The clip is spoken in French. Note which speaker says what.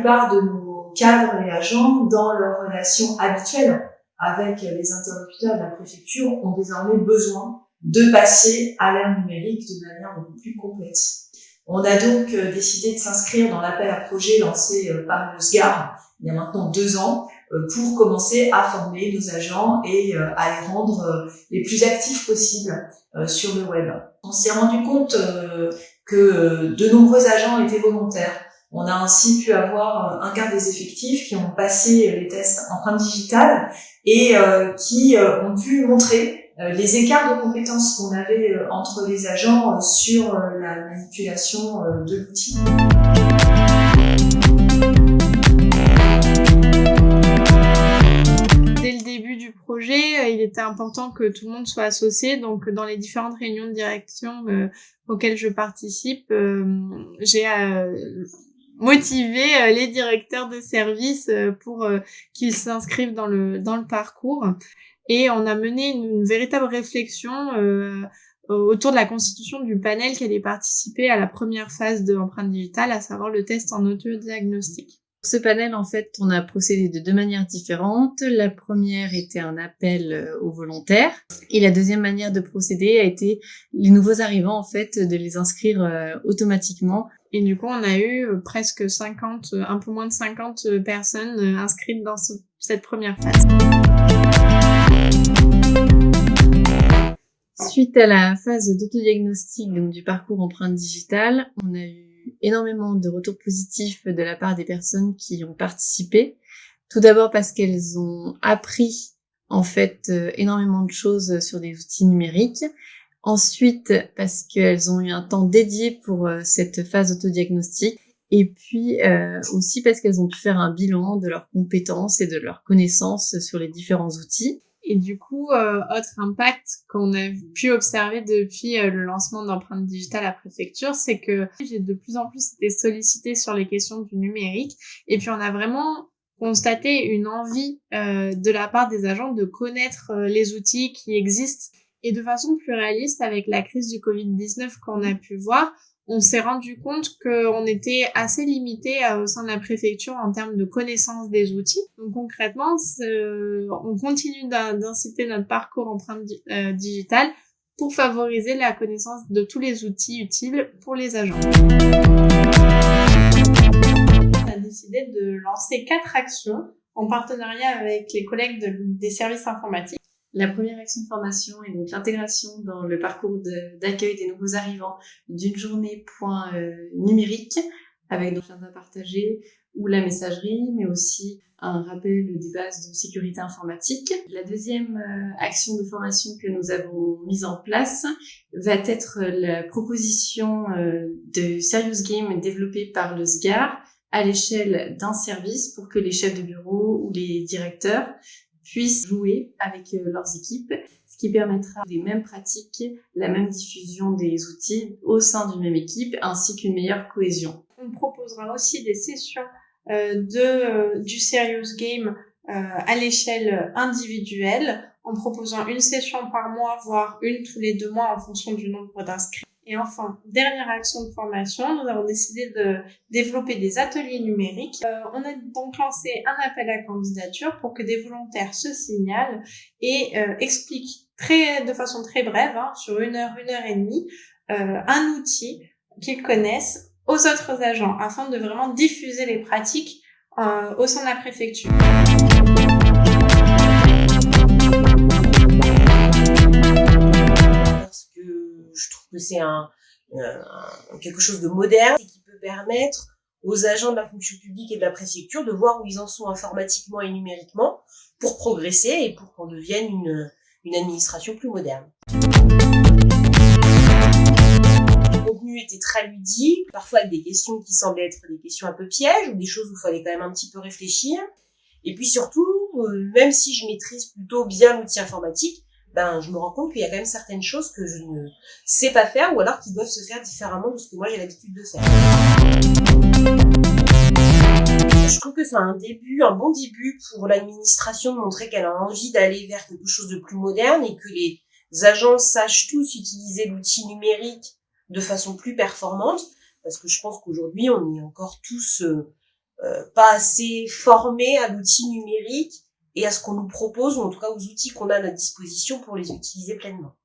Speaker 1: plupart de nos cadres et agents, dans leurs relations habituelles avec les interlocuteurs de la préfecture, ont désormais besoin de passer à l'ère numérique de manière beaucoup plus complète. On a donc décidé de s'inscrire dans l'appel à projet lancé par le SGAR il y a maintenant 2 ans pour commencer à former nos agents et à les rendre les plus actifs possibles sur le web. On s'est rendu compte que de nombreux agents étaient volontaires. On a ainsi pu avoir un quart des effectifs qui ont passé les tests empreintes digitales et qui ont pu montrer les écarts de compétences qu'on avait entre les agents sur la manipulation de l'outil.
Speaker 2: Dès le début du projet, il était important que tout le monde soit associé. Donc, dans les différentes réunions de direction auxquelles je participe, j'ai motivé les directeurs de service pour qu'ils s'inscrivent dans le parcours. Et on a mené une véritable réflexion autour de la constitution du panel qui allait participer à la première phase de l'empreinte digitale, à savoir le test en autodiagnostic.
Speaker 3: Ce panel, en fait, on a procédé de 2 manières différentes. La première était un appel aux volontaires. Et la deuxième manière de procéder a été les nouveaux arrivants, en fait, de les inscrire automatiquement.
Speaker 2: Et du coup, on a eu presque 50, un peu moins de 50 personnes inscrites dans cette première phase.
Speaker 3: Suite à la phase d'autodiagnostic, donc du parcours empreinte digitale, on a eu énormément de retours positifs de la part des personnes qui ont participé. Tout d'abord parce qu'elles ont appris en fait énormément de choses sur des outils numériques. Ensuite parce qu'elles ont eu un temps dédié pour cette phase autodiagnostic. Et puis aussi parce qu'elles ont pu faire un bilan de leurs compétences et de leurs connaissances sur les différents outils.
Speaker 2: Et du coup, autre impact qu'on a pu observer depuis le lancement d'empreinte digitale à préfecture, c'est que j'ai de plus en plus été sollicitée sur les questions du numérique. Et puis, on a vraiment constaté une envie de la part des agents de connaître les outils qui existent. Et de façon plus réaliste, avec la crise du Covid-19 qu'on a pu voir, on s'est rendu compte qu'on était assez limité au sein de la préfecture en termes de connaissance des outils. Donc concrètement, on continue d'inciter notre parcours empreinte digitale pour favoriser la connaissance de tous les outils utiles pour les agents. On a décidé de lancer 4 actions en partenariat avec les collègues des services informatiques.
Speaker 3: La première action de formation est donc l'intégration dans le parcours d'accueil des nouveaux arrivants d'une journée point numérique avec donc l'agenda partagé ou la messagerie, mais aussi un rappel des bases de sécurité informatique. La deuxième action de formation que nous avons mise en place va être la proposition de Serious Game développée par le SGAR à l'échelle d'un service pour que les chefs de bureau ou les directeurs puissent jouer avec leurs équipes, ce qui permettra les mêmes pratiques, la même diffusion des outils au sein d'une même équipe, ainsi qu'une meilleure cohésion.
Speaker 2: On proposera aussi des sessions du Serious Game à l'échelle individuelle, en proposant une session par mois, voire une tous les 2 mois en fonction du nombre d'inscrits. Et enfin, dernière action de formation, nous avons décidé de développer des ateliers numériques. On a donc lancé un appel à candidature pour que des volontaires se signalent et expliquent de façon très brève, sur 1 heure, 1 heure et demie, un outil qu'ils connaissent aux autres agents afin de vraiment diffuser les pratiques au sein de la préfecture.
Speaker 4: Je trouve que c'est quelque chose de moderne et qui peut permettre aux agents de la fonction publique et de la préfecture de voir où ils en sont informatiquement et numériquement pour progresser et pour qu'on devienne une administration plus moderne. Le contenu était très ludique, parfois avec des questions qui semblaient être des questions un peu pièges ou des choses où il fallait quand même un petit peu réfléchir. Et puis surtout, même si je maîtrise plutôt bien l'outil informatique, je me rends compte qu'il y a quand même certaines choses que je ne sais pas faire ou alors qui doivent se faire différemment de ce que moi j'ai l'habitude de faire. Je trouve que c'est un bon début pour l'administration de montrer qu'elle a envie d'aller vers quelque chose de plus moderne et que les agents sachent tous utiliser l'outil numérique de façon plus performante, parce que je pense qu'aujourd'hui on est encore tous pas assez formés à l'outil numérique et à ce qu'on nous propose, ou en tout cas aux outils qu'on a à notre disposition pour les utiliser pleinement.